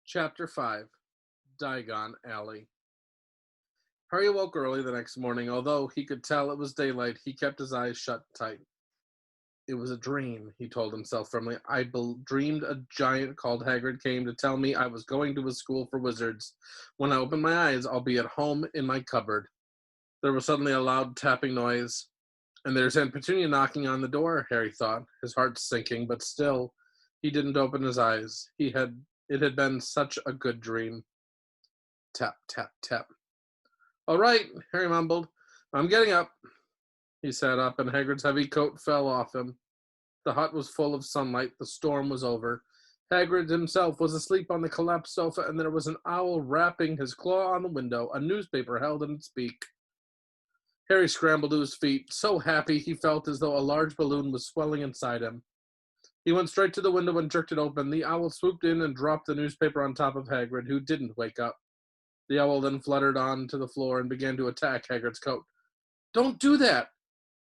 Chapter 5 Diagon Alley. Harry awoke early the next morning. Although he could tell it was daylight, he kept his eyes shut tight. It was a dream, he told himself firmly. Dreamed a giant called Hagrid came to tell me I was going to a school for wizards. When I open my eyes, I'll be at home in my cupboard. There was suddenly a loud tapping noise, and there's Aunt Petunia knocking on the door, Harry thought, his heart sinking, but still he didn't open his eyes. It had been such a good dream. Tap, tap, tap. All right, Harry mumbled. I'm getting up. He sat up, and Hagrid's heavy coat fell off him. The hut was full of sunlight. The storm was over. Hagrid himself was asleep on the collapsed sofa, and there was an owl rapping his claw on the window, a newspaper held in its beak. Harry scrambled to his feet, so happy he felt as though a large balloon was swelling inside him. He went straight to the window and jerked it open. The owl swooped in and dropped the newspaper on top of Hagrid, who didn't wake up. The owl then fluttered on to the floor and began to attack Hagrid's coat. Don't do that!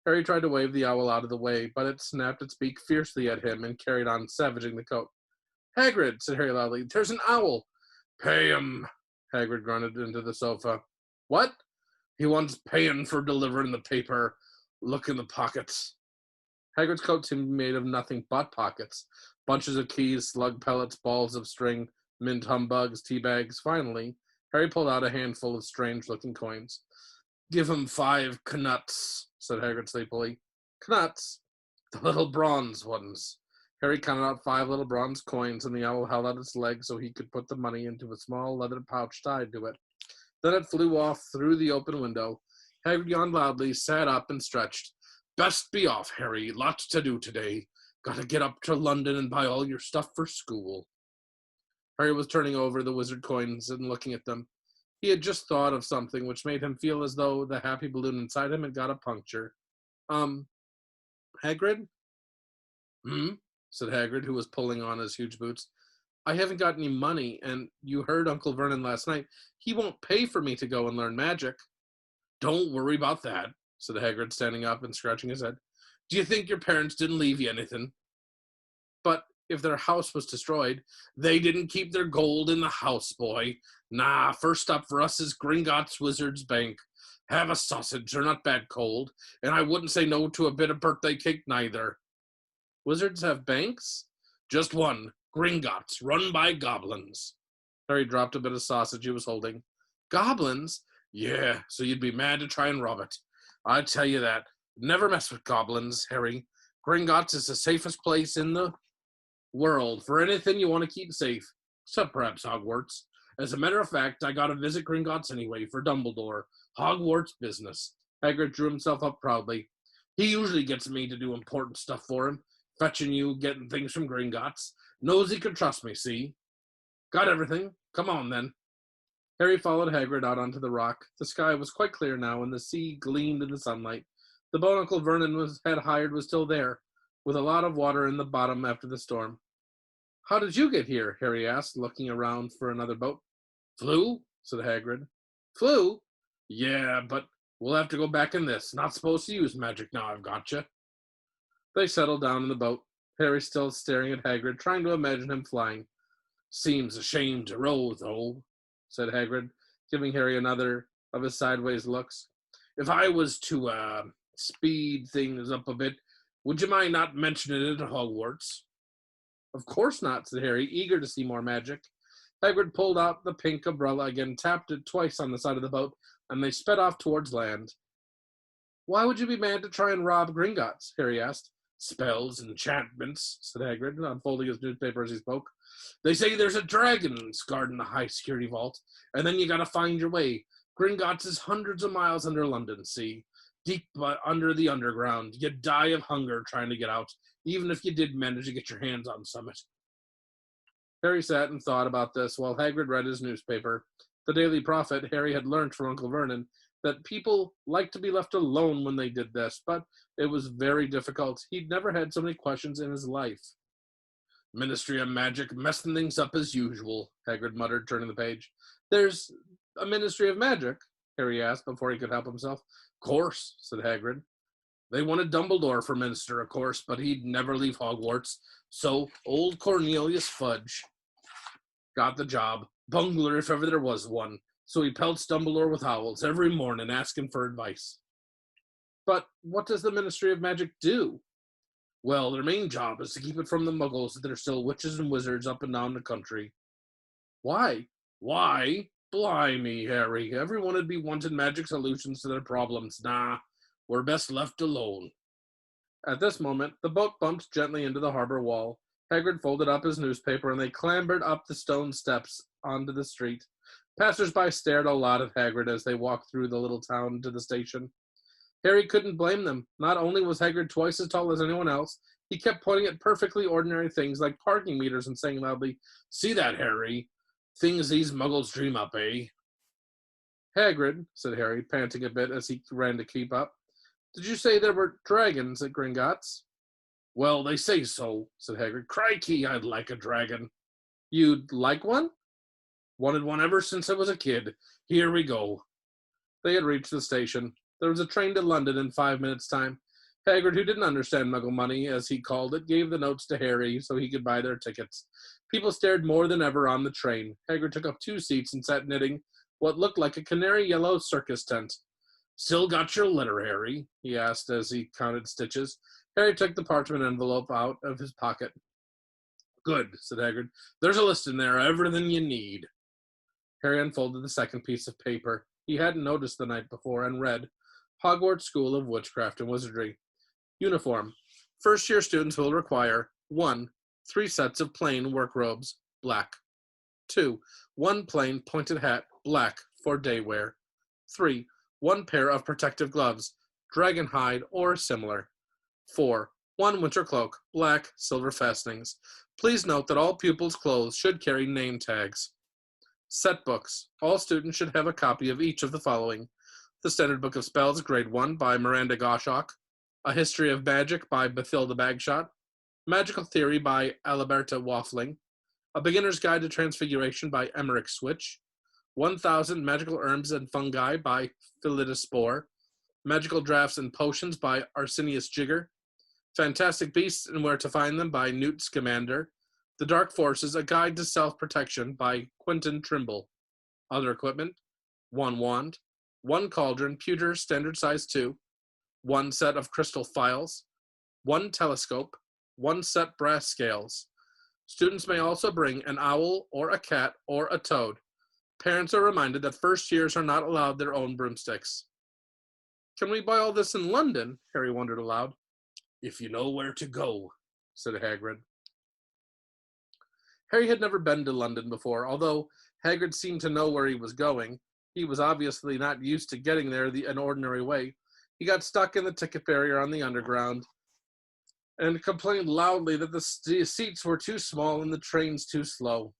Harry tried to wave the owl out of the way, but it snapped its beak fiercely at him and carried on, savaging the coat. Hagrid, said Harry loudly, there's an owl! Pay him, Hagrid grunted into the sofa. What? He wants paying for delivering the paper. Look in the pockets. Hagrid's coat seemed made of nothing but pockets. Bunches of keys, slug pellets, balls of string, mint humbugs, tea bags. Finally, Harry pulled out a handful of strange-looking coins. Give him 5 knuts, said Hagrid sleepily. Knuts? The little bronze ones. Harry counted out 5 little bronze coins, and the owl held out its leg so he could put the money into a small leather pouch tied to it. Then it flew off through the open window. Hagrid yawned loudly, sat up, and stretched. Best be off, Harry. Lots to do today. Gotta get up to London and buy all your stuff for school. Harry was turning over the wizard coins and looking at them. He had just thought of something which made him feel as though the happy balloon inside him had got a puncture. Hagrid? Said Hagrid, who was pulling on his huge boots. I haven't got any money, and you heard Uncle Vernon last night. He won't pay for me to go and learn magic. Don't worry about that, said Hagrid, standing up and scratching his head. Do you think your parents didn't leave you anything? But if their house was destroyed, they didn't keep their gold in the house, boy. Nah, first up for us is Gringotts Wizard's Bank. Have a sausage, they're not bad cold, and I wouldn't say no to a bit of birthday cake neither. Wizards have banks? Just one, Gringotts, run by goblins. Harry dropped a bit of sausage he was holding. Goblins? Yeah, so you'd be mad to try and rob it. I tell you that. Never mess with goblins, Harry. Gringotts is the safest place in the world for anything you want to keep safe, except perhaps Hogwarts. As a matter of fact, I got to visit Gringotts anyway for Dumbledore. Hogwarts business. Hagrid drew himself up proudly. He usually gets me to do important stuff for him, fetching you, getting things from Gringotts. Knows he can trust me, see? Got everything? Come on, then. Harry followed Hagrid out onto the rock. The sky was quite clear now, and the sea gleamed in the sunlight. The boat Uncle Vernon had hired was still there, with a lot of water in the bottom after the storm. How did you get here? Harry asked, looking around for another boat. Flew? Said Hagrid. Flew? Yeah, but we'll have to go back in this. Not supposed to use magic now I've got you. They settled down in the boat, Harry still staring at Hagrid, trying to imagine him flying. Seems a shame to row, though, said Hagrid, giving Harry another of his sideways looks. If I was to, speed things up a bit, would you mind not mentioning it at Hogwarts? Of course not, said Harry, eager to see more magic. Hagrid pulled out the pink umbrella again, tapped it twice on the side of the boat, and they sped off towards land. Why would you be mad to try and rob Gringotts? Harry asked. Spells, enchantments, said Hagrid, unfolding his newspaper as he spoke. They say there's a dragon's guarding the high security vault, and then you gotta find your way. Gringotts is hundreds of miles under London, see? Deep under the underground. You'd die of hunger trying to get out, even if you did manage to get your hands on something. Harry sat and thought about this while Hagrid read his newspaper. The Daily Prophet, Harry had learned from Uncle Vernon that people liked to be left alone when they did this, but it was very difficult. He'd never had so many questions in his life. Ministry of Magic messing things up as usual, Hagrid muttered, turning the page. There's a Ministry of Magic? Harry asked before he could help himself. Course, said Hagrid. They wanted Dumbledore for minister, of course, but he'd never leave Hogwarts. So old Cornelius Fudge. Got the job. Bungler if ever there was one. So he pelts Dumbledore with owls every morning asking for advice. But what does the Ministry of Magic do? Well, their main job is to keep it from the muggles that are still witches and wizards up and down the country. Why? Why? Blimey, Harry. Everyone would be wanting magic solutions to their problems. Nah, we're best left alone. At this moment, the boat bumped gently into the harbor wall. Hagrid folded up his newspaper, and they clambered up the stone steps onto the street. Passers-by stared a lot at Hagrid as they walked through the little town to the station. Harry couldn't blame them. Not only was Hagrid twice as tall as anyone else, he kept pointing at perfectly ordinary things like parking meters and saying loudly, "See that, Harry? Things these muggles dream up, eh?" "Hagrid," said Harry, panting a bit as he ran to keep up, "did you say there were dragons at Gringotts?" "Well, they say so," said Hagrid. "Crikey, I'd like a dragon." "You'd like one?" "Wanted one ever since I was a kid. Here we go." They had reached the station. There was a train to London in 5 minutes' time. Hagrid, who didn't understand muggle money, as he called it, gave the notes to Harry so he could buy their tickets. People stared more than ever on the train. Hagrid took up 2 seats and sat knitting what looked like a canary yellow circus tent. "Still got your letter, Harry?" he asked as he counted stitches. Harry took the parchment envelope out of his pocket. "Good," said Hagrid. "There's a list in there, everything you need." Harry unfolded the second piece of paper he hadn't noticed the night before and read, "Hogwarts School of Witchcraft and Wizardry. Uniform. First-year students will require 1. 3 sets of plain work robes, black. 2. 1 plain pointed hat, black, for day wear. 3. 1 pair of protective gloves, dragon hide or similar. 4. 1 winter cloak, black, silver fastenings. Please note that all pupils' clothes should carry name tags. Set books. All students should have a copy of each of the following: The Standard Book of Spells, Grade 1, by Miranda Goshawk. A History of Magic, by Bathilda Bagshot. Magical Theory, by Aliberta Waffling. A Beginner's Guide to Transfiguration, by Emmerich Switch. 1000 Magical Herbs and Fungi, by Philida Spore. Magical Drafts and Potions, by Arsenius Jigger. Fantastic Beasts and Where to Find Them, by Newt Scamander. The Dark Forces, A Guide to Self-Protection, by Quentin Trimble. Other equipment: 1 wand, 1 cauldron, pewter, standard size 2, 1 set of crystal files, 1 telescope, 1 set brass scales. Students may also bring an owl or a cat or a toad. Parents are reminded that first years are not allowed their own broomsticks. "Can we buy all this in London?" Harry wondered aloud. "If you know where to go," said Hagrid. Harry had never been to London before. Although Hagrid seemed to know where he was going, he was obviously not used to getting there an ordinary way. He got stuck in the ticket barrier on the Underground and complained loudly that the seats were too small and the trains too slow.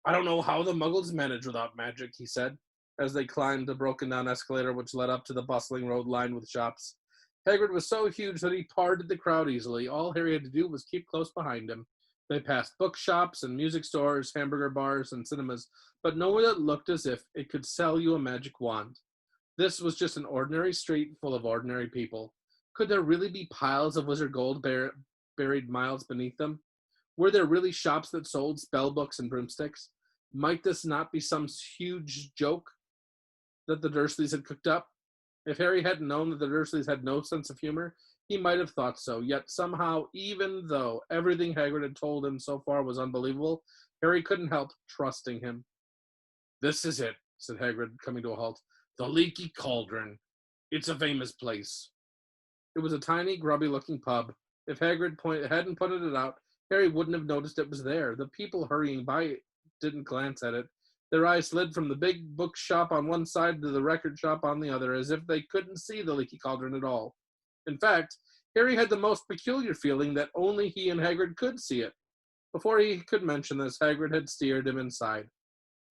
"I don't know how the muggles manage without magic," he said, as they climbed the broken-down escalator which led up to the bustling road lined with shops. Hagrid was so huge that he parted the crowd easily. All Harry had to do was keep close behind him. They passed bookshops and music stores, hamburger bars and cinemas, but nowhere that looked as if it could sell you a magic wand. This was just an ordinary street full of ordinary people. Could there really be piles of wizard gold buried miles beneath them? Were there really shops that sold spell books and broomsticks? Might this not be some huge joke that the Dursleys had cooked up? If Harry hadn't known that the Dursleys had no sense of humor, he might have thought so. Yet somehow, even though everything Hagrid had told him so far was unbelievable, Harry couldn't help trusting him. "This is it," said Hagrid, coming to a halt. "The Leaky Cauldron. It's a famous place." It was a tiny, grubby-looking pub. If Hagrid hadn't pointed it out, Harry wouldn't have noticed it was there. The people hurrying by didn't glance at it. Their eyes slid from the big bookshop on one side to the record shop on the other, as if they couldn't see the Leaky Cauldron at all. In fact, Harry had the most peculiar feeling that only he and Hagrid could see it. Before he could mention this, Hagrid had steered him inside.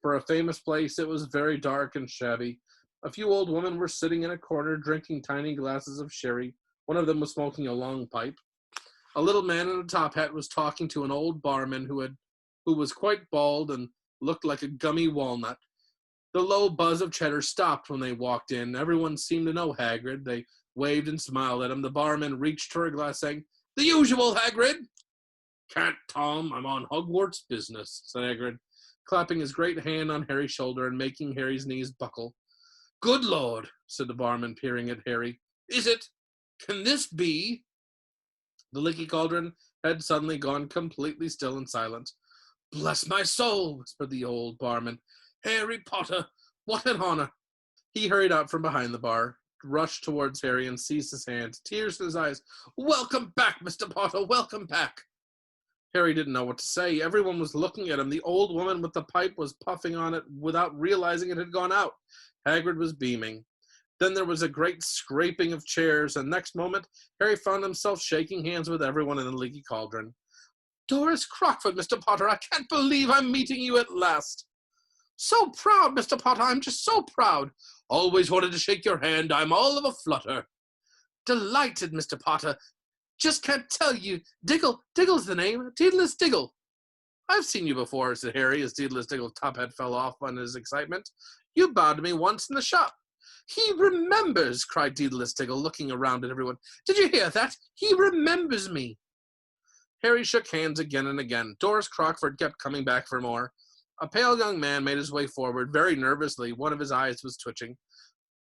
For a famous place, it was very dark and shabby. A few old women were sitting in a corner drinking tiny glasses of sherry. One of them was smoking a long pipe. A little man in a top hat was talking to an old barman who was quite bald and looked like a gummy walnut. The low buzz of chatter stopped when they walked in. Everyone seemed to know Hagrid. They waved and smiled at him. The barman reached for a glass, saying, "The usual, Hagrid." "Can't, Tom. I'm on Hogwarts business," said Hagrid. clapping his great hand on Harry's shoulder and making Harry's knees buckle. "Good Lord," said the barman, peering at Harry. "Is it? Can this be?" The Leaky Cauldron had suddenly gone completely still and silent. "Bless my soul," whispered the old barman. "Harry Potter, what an honor." He hurried out from behind the bar, rushed towards Harry and seized his hand, tears in his eyes. "Welcome back, Mr. Potter, welcome back." Harry didn't know what to say. Everyone was looking at him. The old woman with the pipe was puffing on it without realizing it had gone out. Hagrid was beaming. Then there was a great scraping of chairs, and next moment, Harry found himself shaking hands with everyone in the Leaky Cauldron. "Doris Crockford, Mr. Potter, I can't believe I'm meeting you at last." "So proud, Mr. Potter, I'm just so proud." "Always wanted to shake your hand, I'm all of a flutter." "Delighted, Mr. Potter. Just can't tell you. Diggle's the name. Daedalus Diggle." "I've seen you before," said Harry, as Daedalus Diggle's top hat fell off on his excitement. "You bowed to me once in the shop." "He remembers," cried Daedalus Diggle, looking around at everyone. "Did you hear that? He remembers me." Harry shook hands again and again. Doris Crockford kept coming back for more. A pale young man made his way forward, very nervously. One of his eyes was twitching.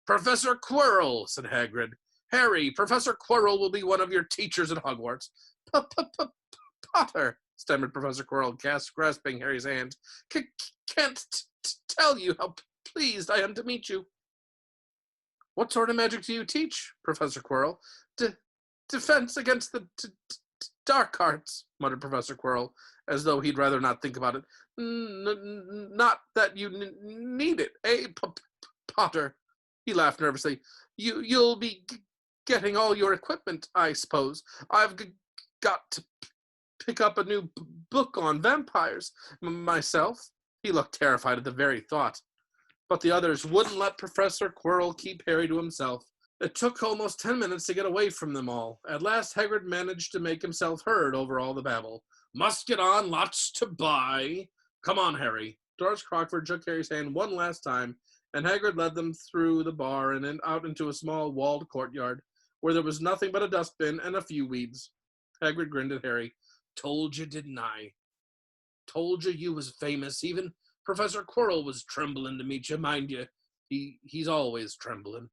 "Professor Quirrell," said Hagrid. "Harry, Professor Quirrell will be one of your teachers at Hogwarts." "Potter," stammered Professor Quirrell, grasping Harry's hand. "Can't tell you how pleased I am to meet you." "What sort of magic do you teach, Professor Quirrell?" Defense against the dark arts," muttered Professor Quirrell, as though he'd rather not think about it. Not that you need it, eh, Potter?" He laughed nervously. "You'll be getting all your equipment, I suppose. I've got to pick up a new book on vampires myself." He looked terrified at the very thought. But the others wouldn't let Professor Quirrell keep Harry to himself. It took almost 10 minutes to get away from them all. At last Hagrid managed to make himself heard over all the babble. "Must get on, lots to buy. Come on, Harry." Doris Crockford shook Harry's hand one last time, and Hagrid led them through the bar and out into a small walled courtyard, where there was nothing but a dustbin and a few weeds. Hagrid grinned at Harry. "Told you, didn't I? Told you was famous. Even Professor Quirrell was trembling to meet you, mind you. He's always trembling."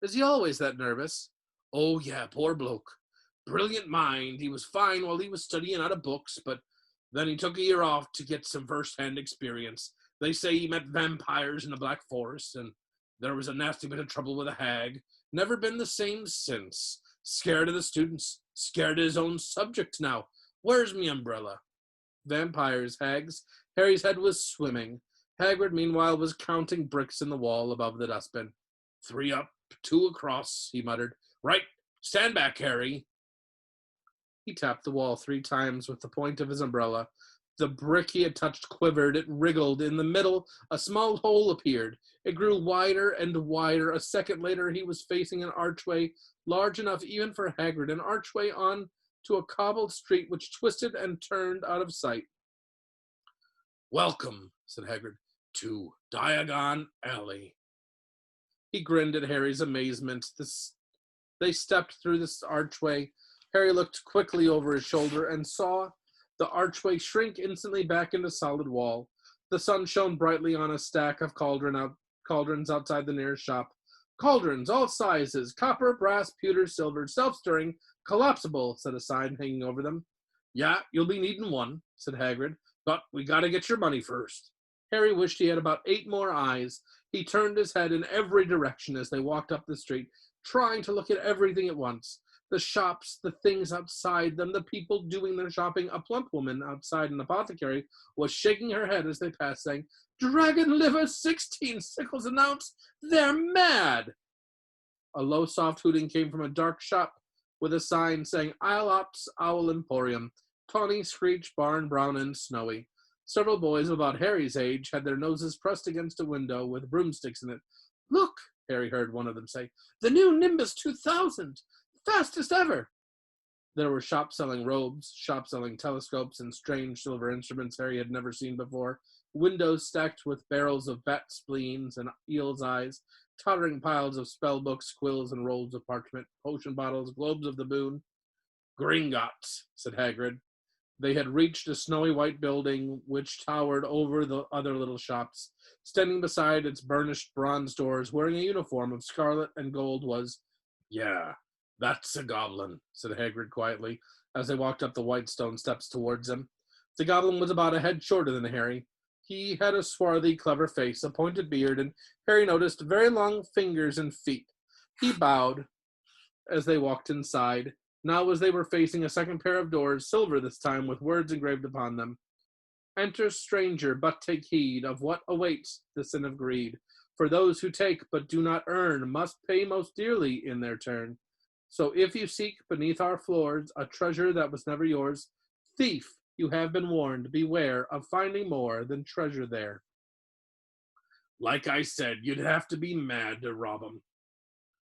"Is he always that nervous?" "Oh, yeah, poor bloke. Brilliant mind. He was fine while he was studying out of books, but then he took a year off to get some first-hand experience. They say he met vampires in the Black Forest, and there was a nasty bit of trouble with a hag. Never been the same since. Scared of the students, scared of his own subject now. Where's me umbrella?" Vampires, hags. Harry's head was swimming. Hagrid, meanwhile, was counting bricks in the wall above the dustbin. "3 up, 2 across," he muttered. "Right, stand back, Harry." He tapped the wall 3 times with the point of his umbrella. The brick he had touched quivered. It wriggled. In the middle, a small hole appeared. It grew wider and wider. A second later, he was facing an archway large enough even for Hagrid, an archway on to a cobbled street which twisted and turned out of sight. "Welcome," said Hagrid, "to Diagon Alley." He grinned at Harry's amazement. They stepped through this archway. Harry looked quickly over his shoulder and saw the archway shrink instantly back into solid wall. The sun shone brightly on a stack of cauldrons outside the nearest shop. Cauldrons, all sizes, copper, brass, pewter, silver, self-stirring, collapsible, said a sign hanging over them. "Yeah, you'll be needing one," said Hagrid, "but we gotta get your money first." Harry wished he had about 8 more eyes. He turned his head in every direction as they walked up the street, trying to look at everything at once. The shops, the things outside them, the people doing their shopping. A plump woman outside an apothecary was shaking her head as they passed, saying, "Dragon liver, 16 sickles an ounce. They're mad." A low, soft hooting came from a dark shop with a sign saying, "Ilops Owl Emporium, tawny, screech, barn, brown, and snowy." Several boys of about Harry's age had their noses pressed against a window with broomsticks in it. "Look," Harry heard one of them say, "the new Nimbus 2000, fastest ever." There were shops selling robes, shops selling telescopes and strange silver instruments Harry had never seen before, windows stacked with barrels of bat spleens and eel's eyes, tottering piles of spell books, quills, and rolls of parchment, potion bottles, globes of the boon. "Gringotts," said Hagrid. They had reached a snowy white building which towered over the other little shops. Standing beside its burnished bronze doors, wearing a uniform of scarlet and gold, was, "Yeah, that's a goblin," said Hagrid quietly, as they walked up the white stone steps towards him. The goblin was about a head shorter than Harry. He had a swarthy, clever face, a pointed beard, and Harry noticed very long fingers and feet. He bowed as they walked inside. Now, as they were facing a second pair of doors, silver this time, with words engraved upon them. "Enter, stranger, but take heed of what awaits the sin of greed. For those who take but do not earn must pay most dearly in their turn. So if you seek beneath our floors a treasure that was never yours, thief, you have been warned, beware of finding more than treasure there." "Like I said, you'd have to be mad to rob 'em,"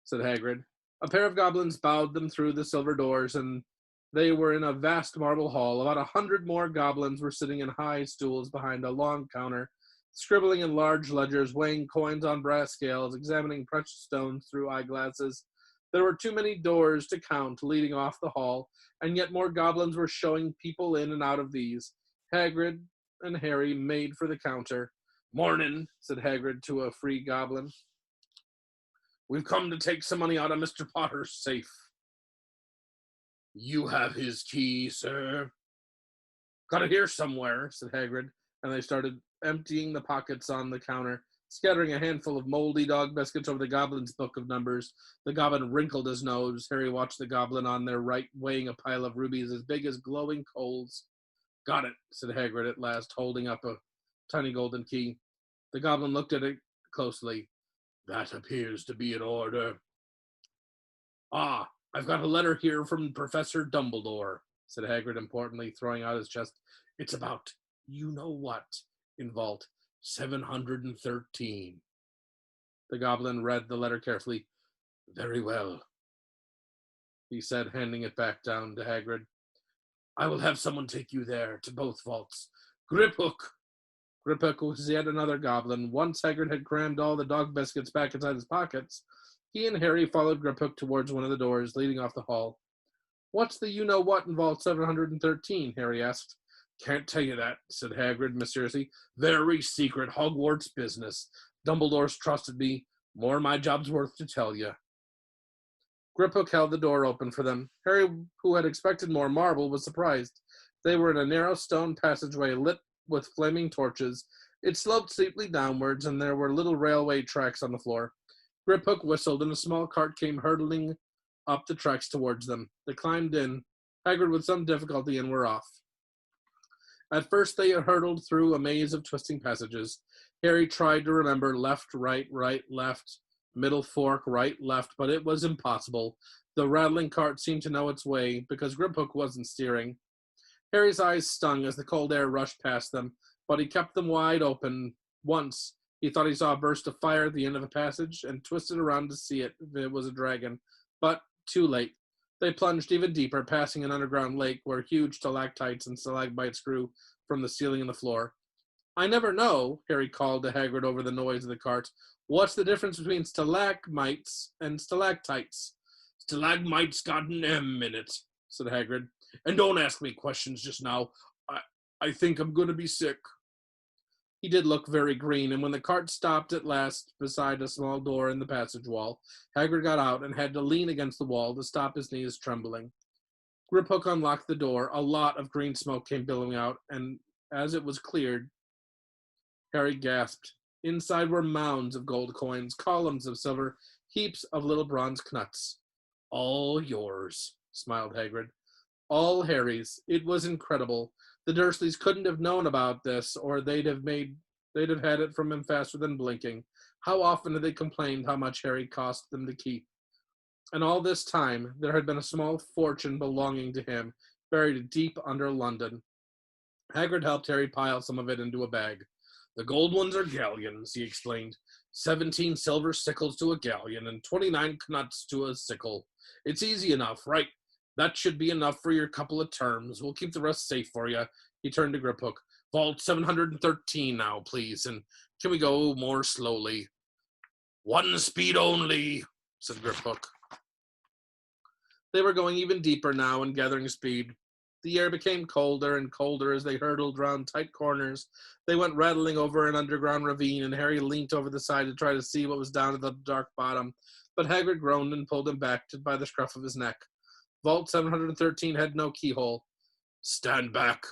said Hagrid. A pair of goblins bowed them through the silver doors, and they were in a vast marble hall. About 100 more goblins were sitting in high stools behind a long counter, scribbling in large ledgers, weighing coins on brass scales, examining precious stones through eyeglasses. There were too many doors to count leading off the hall, and yet more goblins were showing people in and out of these. Hagrid and Harry made for the counter. "Mornin'," said Hagrid to a free goblin. "We've come to take some money out of Mr. Potter's safe." "You have his key, sir?" "Got it here somewhere," said Hagrid, and they started emptying the pockets on the counter, scattering a handful of moldy dog biscuits over the goblin's book of numbers. The goblin wrinkled his nose. Harry watched the goblin on their right, weighing a pile of rubies as big as glowing coals. "Got it," said Hagrid at last, holding up a tiny golden key. The goblin looked at it closely. "That appears to be an order." "Ah, I've got a letter here from Professor Dumbledore," said Hagrid importantly, throwing out his chest. "It's about you-know-what in Vault 713. The goblin read the letter carefully. "Very well," he said, handing it back down to Hagrid. "I will have someone take you there, to both vaults. Griphook!" Griphook was yet another goblin. Once Hagrid had crammed all the dog biscuits back inside his pockets, he and Harry followed Griphook towards one of the doors leading off the hall. "What's the you-know-what in Vault 713? Harry asked. "Can't tell you that," said Hagrid mysteriously. "Very secret Hogwarts business. Dumbledore's trusted me. More my job's worth to tell you." Griphook held the door open for them. Harry, who had expected more marble, was surprised. They were in a narrow stone passageway lit with flaming torches. It sloped steeply downwards, and there were little railway tracks on the floor. Griphook whistled, and a small cart came hurtling up the tracks towards them. They climbed in, Hagrid with some difficulty, and were off. At first they hurtled through a maze of twisting passages. Harry tried to remember left, right, left, middle fork, right, left, but it was impossible. The rattling cart seemed to know its way, because Griphook wasn't steering. Harry's eyes stung as the cold air rushed past them, but he kept them wide open. Once, he thought he saw a burst of fire at the end of a passage, and twisted around to see if it was a dragon. But too late. They plunged even deeper, passing an underground lake where huge stalactites and stalagmites grew from the ceiling and the floor. "I never know," Harry called to Hagrid over the noise of the cart. "What's the difference between stalagmites and stalactites?" "Stalagmites got an M in it," said Hagrid. "And don't ask me questions just now. I think I'm going to be sick." He did look very green, and when the cart stopped at last beside a small door in the passage wall, Hagrid got out and had to lean against the wall to stop his knees trembling. Griphook unlocked the door. A lot of green smoke came billowing out, and as it was cleared, Harry gasped. Inside were mounds of gold coins, columns of silver, heaps of little bronze knuts. "All yours," smiled Hagrid. All Harry's. It was incredible. The Dursleys couldn't have known about this, or they'd have had it from him faster than blinking. How often had they complained how much Harry cost them to keep? And all this time, there had been a small fortune belonging to him, buried deep under London. Hagrid helped Harry pile some of it into a bag. "The gold ones are galleons," he explained. 17 silver sickles to a galleon, and 29 knuts to a sickle. It's easy enough, right? That should be enough for your couple of terms. We'll keep the rest safe for you." He turned to Griphook. "Vault 713 now, please, and can we go more slowly?" "One speed only," said Griphook. They were going even deeper now and gathering speed. The air became colder and colder as they hurtled round tight corners. They went rattling over an underground ravine, and Harry leant over the side to try to see what was down at the dark bottom. But Hagrid groaned and pulled him back by the scruff of his neck. Vault 713 had no keyhole. "Stand back,"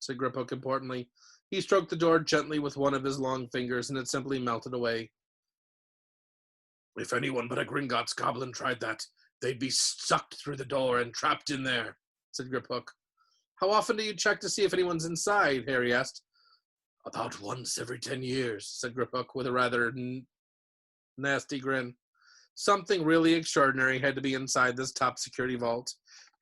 said Griphook importantly. He stroked the door gently with one of his long fingers, and it simply melted away. "If anyone but a Gringotts goblin tried that, they'd be sucked through the door and trapped in there," said Griphook. "How often do you check to see if anyone's inside?" Harry asked. "About once every 10 years, said Griphook with a rather nasty grin. Something really extraordinary had to be inside this top security vault.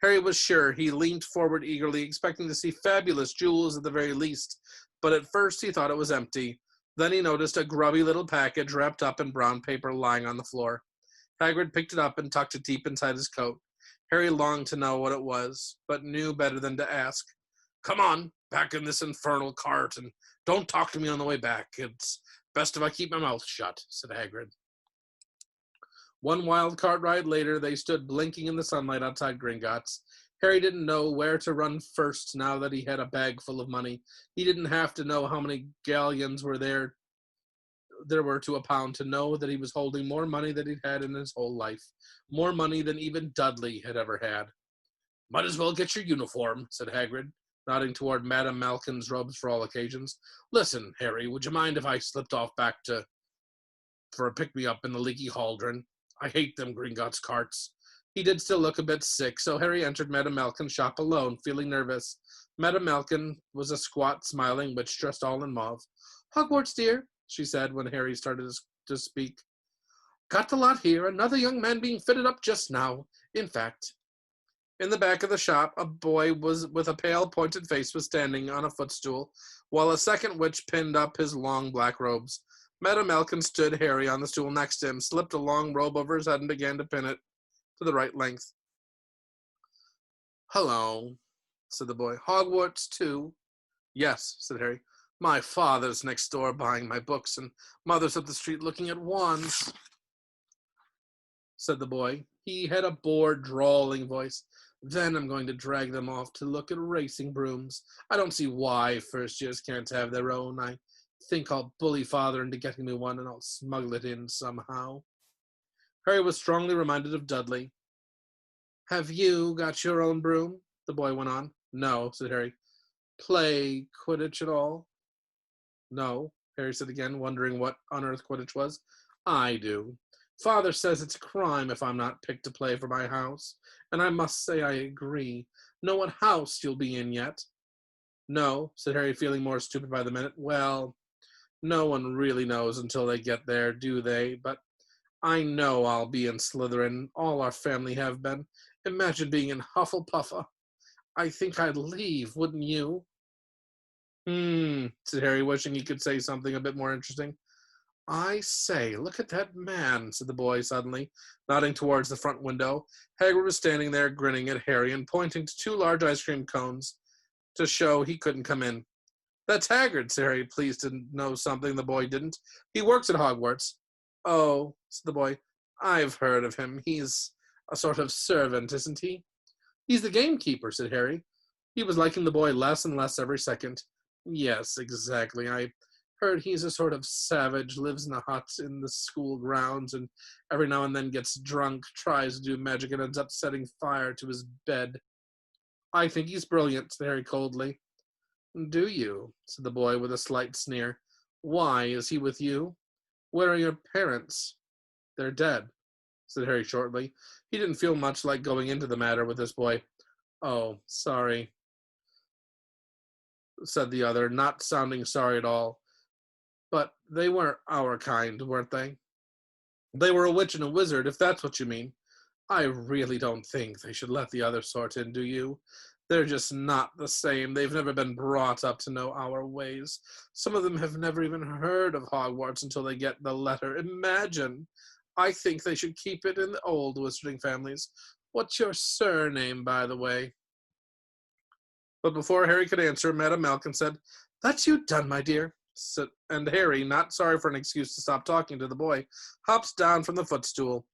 Harry was sure. He leaned forward eagerly, expecting to see fabulous jewels at the very least, but at first he thought it was empty. Then he noticed a grubby little package wrapped up in brown paper lying on the floor. Hagrid picked it up and tucked it deep inside his coat. Harry longed to know what it was, but knew better than to ask. "Come on, back in this infernal cart, and don't talk to me on the way back. It's best if I keep my mouth shut," said Hagrid. One wild cart ride later, they stood blinking in the sunlight outside Gringotts. Harry didn't know where to run first now that he had a bag full of money. He didn't have to know how many galleons there were to a pound to know that he was holding more money than he'd had in his whole life. More money than even Dudley had ever had. "Might as well get your uniform," said Hagrid, nodding toward Madame Malkin's robes for all occasions. "Listen, Harry, would you mind if I slipped off back for a pick-me-up in the leaky cauldron? I hate them Gringotts carts." He did still look a bit sick, so Harry entered Madame Malkin's shop alone, feeling nervous. Madame Malkin was a squat, smiling witch dressed all in mauve. "Hogwarts, dear," she said when Harry started to speak. "Got the lot here. Another young man being fitted up just now. In fact." In the back of the shop, a boy with a pale, pointed face was standing on a footstool, while a second witch pinned up his long black robes. Madame Malkin stood Harry on the stool next to him, slipped a long robe over his head, and began to pin it to the right length. "Hello," said the boy. "Hogwarts, too?" "Yes," said Harry. "My father's next door buying my books, and mother's up the street looking at wands," said the boy. He had a bored, drawling voice. "Then I'm going to drag them off to look at racing brooms. I don't see why first years can't have their own. I think I'll bully father into getting me one, and I'll smuggle it in somehow." Harry was strongly reminded of Dudley. "Have you got your own broom?" the boy went on. "No," said Harry. "Play Quidditch at all?" "No," Harry said again, wondering what on earth Quidditch was. "I do. Father says it's a crime if I'm not picked to play for my house, and I must say I agree. Know what house you'll be in yet?" "No," said Harry, feeling more stupid by the minute. "Well, no one really knows until they get there, do they? But I know I'll be in Slytherin. All our family have been. Imagine being in Hufflepuff. I think I'd leave, wouldn't you?" Said Harry, wishing he could say something a bit more interesting. "I say, look at that man," said the boy suddenly, nodding towards the front window. Hagrid was standing there, grinning at Harry and pointing to two large ice cream cones to show he couldn't come in. "That's Hagrid," said Harry, pleased to know something the boy didn't. "He works at Hogwarts." "Oh," said the boy, "I've heard of him. He's a sort of servant, isn't he?" "He's the gamekeeper," said Harry. He was liking the boy less and less every second. "Yes, exactly. I heard he's a sort of savage, lives in a hut in the school grounds, and every now and then gets drunk, tries to do magic, and ends up setting fire to his bed." "I think he's brilliant," said Harry coldly. "Do you?" said the boy with a slight sneer. "Why, is he with you? Where are your parents?" "They're dead," said Harry shortly. He didn't feel much like going into the matter with this boy. "Oh, sorry," said the other, not sounding sorry at all. "But they weren't our kind, weren't they?" "They were a witch and a wizard, if that's what you mean." "I really don't think they should let the other sort in, do you? They're just not the same. They've never been brought up to know our ways. Some of them have never even heard of Hogwarts until they get the letter. Imagine! I think they should keep it in the old wizarding families. What's your surname, by the way?" But before Harry could answer, Madame Malkin said, "That's you done, my dear." And Harry, not sorry for an excuse to stop talking to the boy, hops down from the footstool.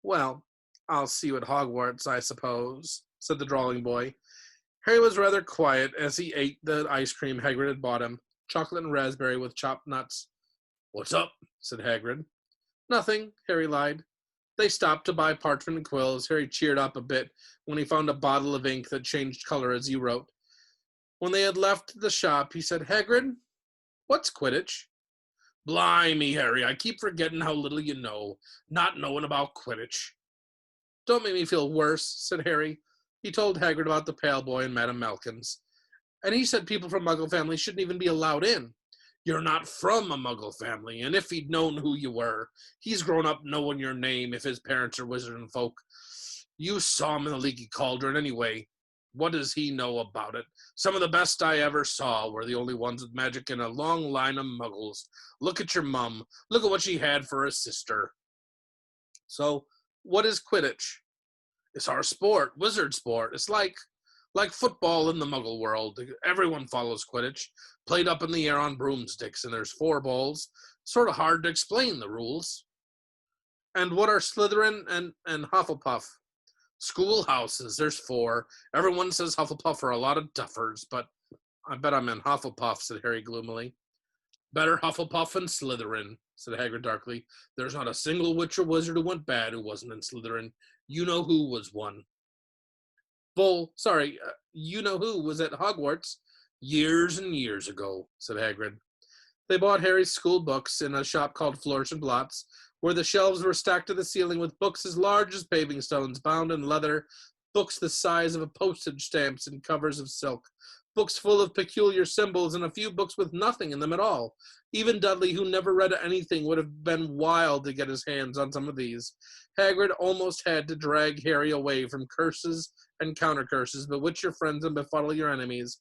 "Well, I'll see you at Hogwarts, I suppose," said the drawling boy. Harry was rather quiet as he ate the ice cream Hagrid had bought him, chocolate and raspberry with chopped nuts. "What's up?" said Hagrid. "Nothing," Harry lied. They stopped to buy parchment and quills. Harry cheered up a bit when he found a bottle of ink that changed color as he wrote. When they had left the shop, he said, "Hagrid, what's Quidditch?" "Blimey, Harry, I keep forgetting how little you know, not knowing about Quidditch." "Don't make me feel worse," said Harry. He told Hagrid about the Pale Boy and Madame Malkins. "And he said people from Muggle families shouldn't even be allowed in." "You're not from a Muggle family, and if he'd known who you were, he's grown up knowing your name if his parents are wizarding folk. You saw him in the Leaky Cauldron anyway. What does he know about it? Some of the best I ever saw were the only ones with magic in a long line of Muggles. Look at your mum. Look at what she had for a sister." "So, what is Quidditch?" "It's our sport, wizard sport. It's like football in the Muggle world. Everyone follows Quidditch, played up in the air on broomsticks, and there's 4 balls. Sort of hard to explain the rules." "And what are Slytherin and Hufflepuff?" "Schoolhouses. There's 4. Everyone says Hufflepuff are a lot of duffers, but I bet I'm in Hufflepuff," said Harry gloomily. "Better Hufflepuff than Slytherin," said Hagrid darkly. "There's not a single witch or wizard who went bad who wasn't in Slytherin. You know who was one." You know who was at Hogwarts years and years ago," said Hagrid. They bought Harry's school books in a shop called Flourish and Blots, where the shelves were stacked to the ceiling with books as large as paving stones, bound in leather, books the size of a postage stamps in covers of silk, books full of peculiar symbols, and a few books with nothing in them at all. Even Dudley, who never read anything, would have been wild to get his hands on some of these. Hagrid almost had to drag Harry away from curses and counter-curses, bewitch your friends and befuddle your enemies,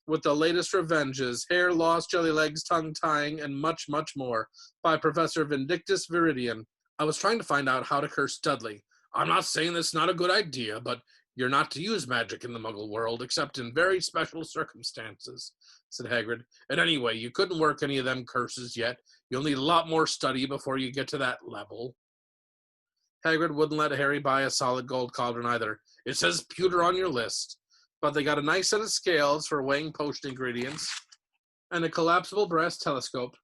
with the latest revenges, hair loss, jelly legs, tongue tying, and much, much more, by Professor Vindictus Viridian. "I was trying to find out how to curse Dudley. I'm not saying that's not a good idea, but you're not to use magic in the Muggle world, except in very special circumstances," said Hagrid. "And anyway, you couldn't work any of them curses yet. You'll need a lot more study before you get to that level." Hagrid wouldn't let Harry buy a solid gold cauldron either. "It says pewter on your list." But they got a nice set of scales for weighing potion ingredients and a collapsible brass telescope.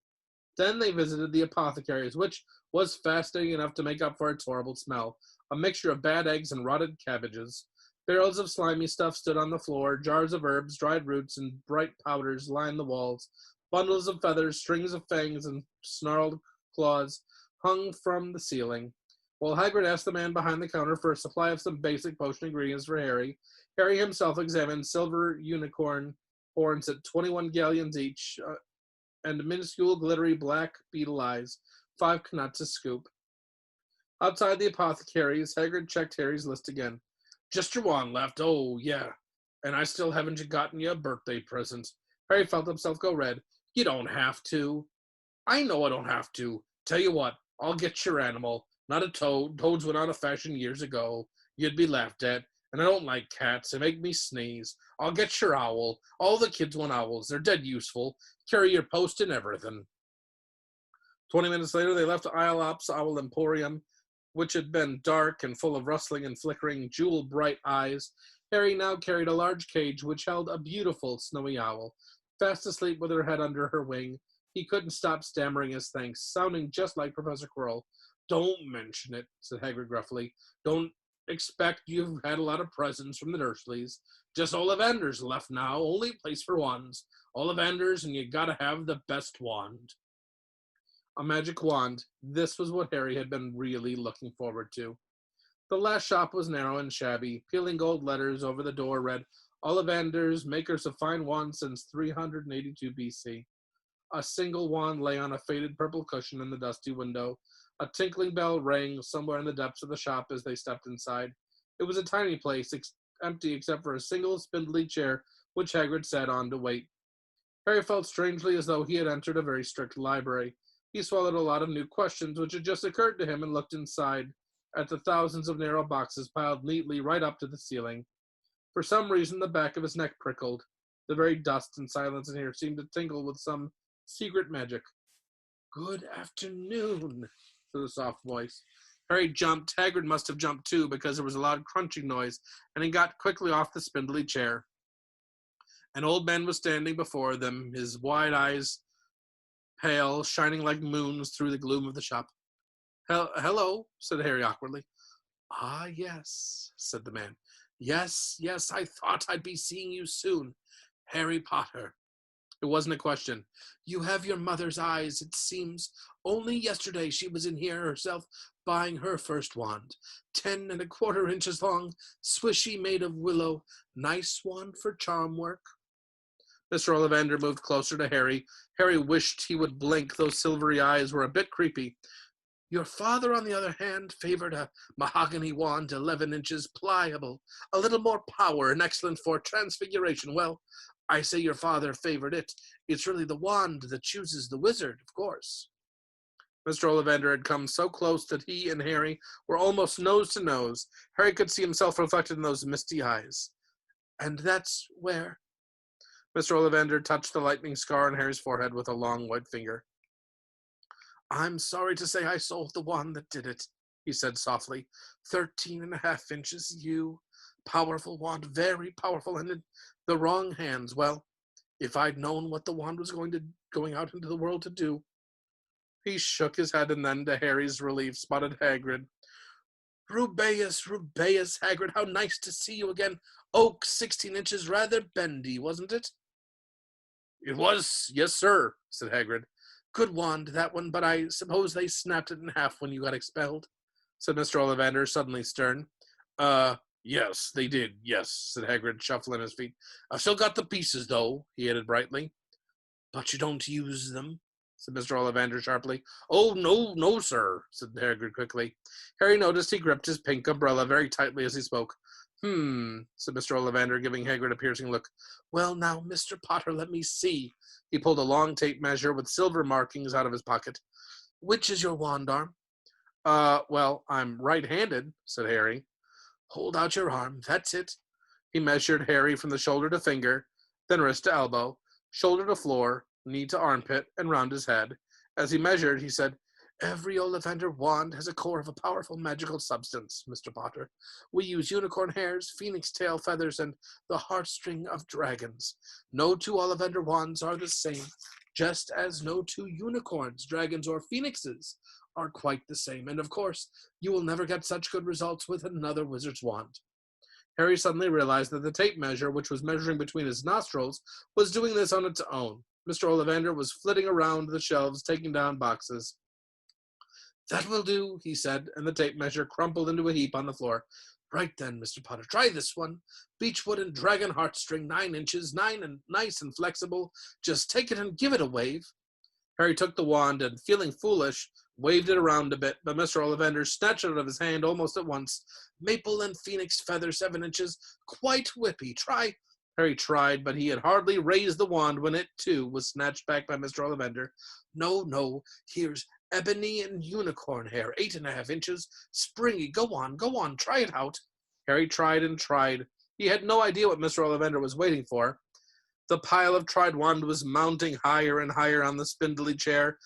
Then they visited the apothecary's, which was fascinating enough to make up for its horrible smell, a mixture of bad eggs and rotted cabbages. Barrels of slimy stuff stood on the floor, jars of herbs, dried roots, and bright powders lined the walls. Bundles of feathers, strings of fangs, and snarled claws hung from the ceiling. While Hagrid asked the man behind the counter for a supply of some basic potion ingredients for Harry, Harry himself examined silver unicorn horns at 21 galleons each, and minuscule glittery black beetle eyes, 5 knuts a scoop. Outside the apothecary's, Hagrid checked Harry's list again. "Just your wand left. Oh, yeah. And I still haven't gotten you a birthday present." Harry felt himself go red. "You don't have to." "I know I don't have to. Tell you what, I'll get your animal. Not a toad. Toads went out of fashion years ago. You'd be laughed at. And I don't like cats. They make me sneeze. I'll get your owl. All the kids want owls. They're dead useful. Carry your post and everything." 20 minutes later, they left Iolop's Owl Emporium, which had been dark and full of rustling and flickering, jewel-bright eyes. Harry now carried a large cage which held a beautiful snowy owl, fast asleep with her head under her wing. He couldn't stop stammering his thanks, sounding just like Professor Quirrell. "Don't mention it," said Hagrid gruffly. "Don't expect you've had a lot of presents from the Dursleys. Just Ollivanders left now, only place for wands. Ollivanders, and you gotta have the best wand." A magic wand. This was what Harry had been really looking forward to. The last shop was narrow and shabby. Peeling gold letters over the door read, "Ollivanders, makers of fine wands since 382 BC. A single wand lay on a faded purple cushion in the dusty window. A tinkling bell rang somewhere in the depths of the shop as they stepped inside. It was a tiny place, empty except for a single spindly chair which Hagrid sat on to wait. Harry felt strangely as though he had entered a very strict library. He swallowed a lot of new questions which had just occurred to him and looked inside at the thousands of narrow boxes piled neatly right up to the ceiling. For some reason, the back of his neck prickled. The very dust and silence in here seemed to tingle with some secret magic. "Good afternoon," said a soft voice. Harry jumped. Hagrid must have jumped too, because there was a loud crunching noise, and he got quickly off the spindly chair. An old man was standing before them, his wide eyes pale, shining like moons through the gloom of the shop. Hello, said Harry awkwardly. Ah, yes, said the man. Yes, yes, I thought I'd be seeing you soon. Harry Potter. It wasn't a question. You have your mother's eyes, it seems. Only yesterday she was in here herself buying her first wand. 10 1/4 inches long, swishy, made of willow. Nice wand for charm work. Mr. Ollivander moved closer to Harry. Harry wished he would blink. Those silvery eyes were a bit creepy. Your father, on the other hand, favored a mahogany wand 11 inches, pliable, a little more power, and excellent for transfiguration. Well, I say your father favored it. It's really the wand that chooses the wizard, of course. Mr. Ollivander had come so close that he and Harry were almost nose to nose. Harry could see himself reflected in those misty eyes. And that's where... Mr. Ollivander touched the lightning scar on Harry's forehead with a long white finger. I'm sorry to say I sold the wand that did it, he said softly. 13 1/2 inches, you. Powerful wand, very powerful, and in the wrong hands. Well, if I'd known what the wand was going out into the world to do. He shook his head, and then, to Harry's relief, spotted Hagrid. Rubeus, Rubeus, Hagrid, how nice to see you again. Oak, 16 inches, rather bendy, wasn't it? It was, yes, sir, said Hagrid. Good wand, that one, but I suppose they snapped it in half when you got expelled, said Mr. Ollivander, suddenly stern. Yes, they did, yes, said Hagrid, shuffling his feet. I've still got the pieces, though, he added brightly. But you don't use them, said Mr. Ollivander sharply. Oh, no, no, sir, said Hagrid quickly. Harry noticed he gripped his pink umbrella very tightly as he spoke. Said Mr. Ollivander, giving Hagrid a piercing look. Well, now, Mr. Potter, let me see. He pulled a long tape measure with silver markings out of his pocket. Which is your wand arm? Well, I'm right-handed, said Harry. Hold out your arm. That's it. He measured Harry from the shoulder to finger, then wrist to elbow, shoulder to floor, knee to armpit, and round his head. As he measured, he said, Every Ollivander wand has a core of a powerful magical substance, Mr. Potter. We use unicorn hairs, phoenix tail feathers, and the heartstring of dragons. No two Ollivander wands are the same, just as no two unicorns, dragons, or phoenixes are quite the same. And of course, you will never get such good results with another wizard's wand. Harry suddenly realized that the tape measure, which was measuring between his nostrils, was doing this on its own. Mr. Ollivander was flitting around the shelves, taking down boxes. That will do, he said, and the tape measure crumpled into a heap on the floor. Right then, Mr. Potter, try this one. Beechwood and dragon heartstring, 9 inches, nice and flexible. Just take it and give it a wave. Harry took the wand and, feeling foolish, waved it around a bit, but Mr. Ollivander snatched it out of his hand almost at once. Maple and phoenix feather, 7 inches, quite whippy. Try. Harry tried, but he had hardly raised the wand when it, too, was snatched back by Mr. Ollivander. No, no, here's ebony and unicorn hair, 8 1/2 inches, springy. Go on, try it out. Harry tried and tried. He had no idea what Mr. Ollivander was waiting for. The pile of tried wand was mounting higher and higher on the spindly chair,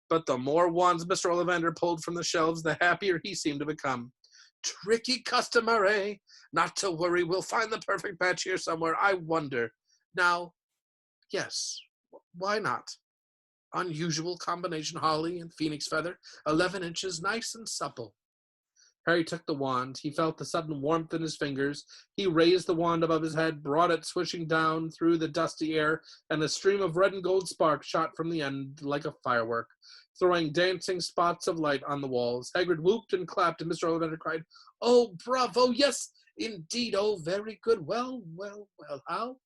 but the more wands Mr. Ollivander pulled from the shelves, the happier he seemed to become. Tricky customer, eh? Not to worry, we'll find the perfect match here somewhere. I wonder. Now, yes, why not? Unusual combination, holly and phoenix feather, 11 inches, nice and supple. Harry took the wand. He felt the sudden warmth in his fingers. He raised the wand above his head, brought it swishing down through the dusty air, and a stream of red and gold sparks shot from the end like a firework, throwing dancing spots of light on the walls. Hagrid whooped and clapped, and Mr. Ollivander cried, Oh, bravo, yes, indeed, oh, very good. Well, how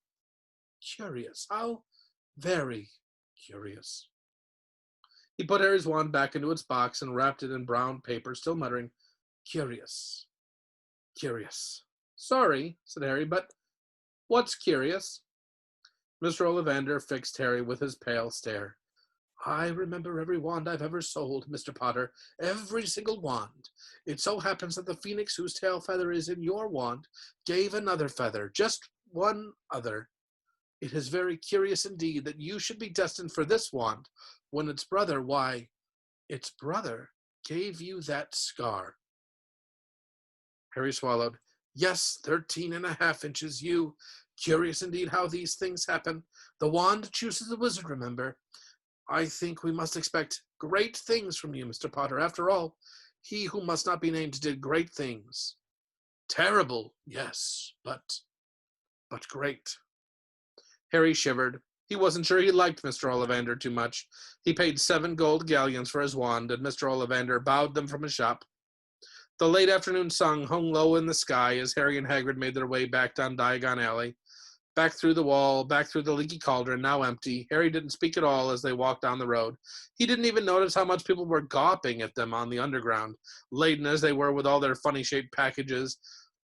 curious, how very curious. He put Harry's wand back into its box and wrapped it in brown paper, still muttering, Curious. Sorry, said Harry, but what's curious? Mr. Ollivander fixed Harry with his pale stare. I remember every wand I've ever sold, Mr. Potter, every single wand. It so happens that the phoenix whose tail feather is in your wand gave another feather, just one other. It is very curious indeed that you should be destined for this wand, when its brother gave you that scar. Harry swallowed. Yes, 13 1/2 inches, you. Curious indeed how these things happen. The wand chooses the wizard, remember. I think we must expect great things from you, Mr. Potter. After all, he who must not be named did great things. Terrible, yes, but great. Harry shivered. He wasn't sure he liked Mr. Ollivander too much. He paid 7 gold galleons for his wand, and Mr. Ollivander bowed them from his shop. The late afternoon sun hung low in the sky as Harry and Hagrid made their way back down Diagon Alley. Back through the wall, back through the leaky cauldron, now empty. Harry didn't speak at all as they walked down the road. He didn't even notice how much people were gawping at them on the underground, laden as they were with all their funny-shaped packages,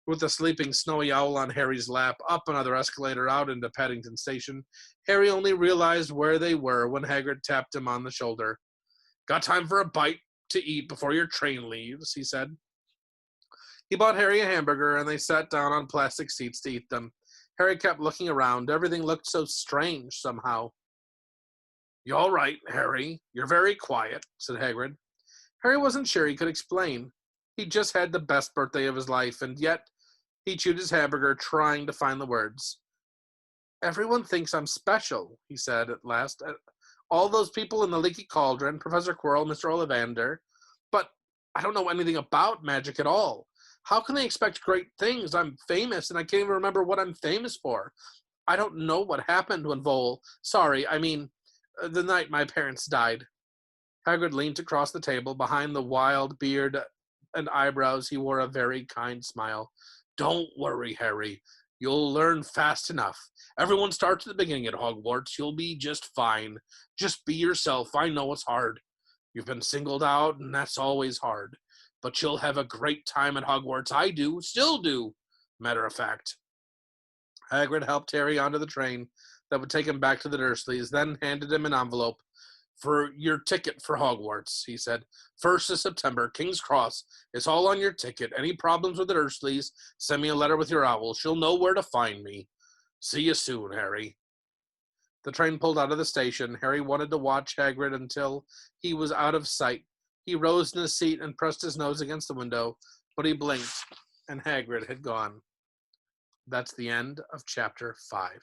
with the sleeping snowy owl on Harry's lap, up another escalator out into Paddington Station. Harry only realized where they were when Hagrid tapped him on the shoulder. "Got time for a bite to eat before your train leaves," he said. He bought Harry a hamburger, and they sat down on plastic seats to eat them. Harry kept looking around. Everything looked so strange somehow. "You all right, Harry? You're very quiet," said Hagrid. Harry wasn't sure he could explain. He'd just had the best birthday of his life, and yet he chewed his hamburger, trying to find the words. "Everyone thinks I'm special," he said at last. "All those people in the leaky cauldron, Professor Quirrell, Mr. Ollivander. But I don't know anything about magic at all. How can they expect great things? I'm famous, and I can't even remember what I'm famous for. I don't know what happened when the night my parents died." Hagrid leaned across the table. Behind the wild beard and eyebrows, he wore a very kind smile. "Don't worry, Harry. You'll learn fast enough. Everyone starts at the beginning at Hogwarts. You'll be just fine. Just be yourself. I know it's hard. You've been singled out, and that's always hard. But you'll have a great time at Hogwarts. I do. Still do. Matter of fact." Hagrid helped Harry onto the train that would take him back to the Dursleys, then handed him an envelope. "For your ticket for Hogwarts," he said. "1st of September, King's Cross. It's all on your ticket. Any problems with the Dursleys, send me a letter with your owl. She'll know where to find me. See you soon, Harry." The train pulled out of the station. Harry wanted to watch Hagrid until he was out of sight. He rose in his seat and pressed his nose against the window, but he blinked, and Hagrid had gone. That's the end of chapter 5.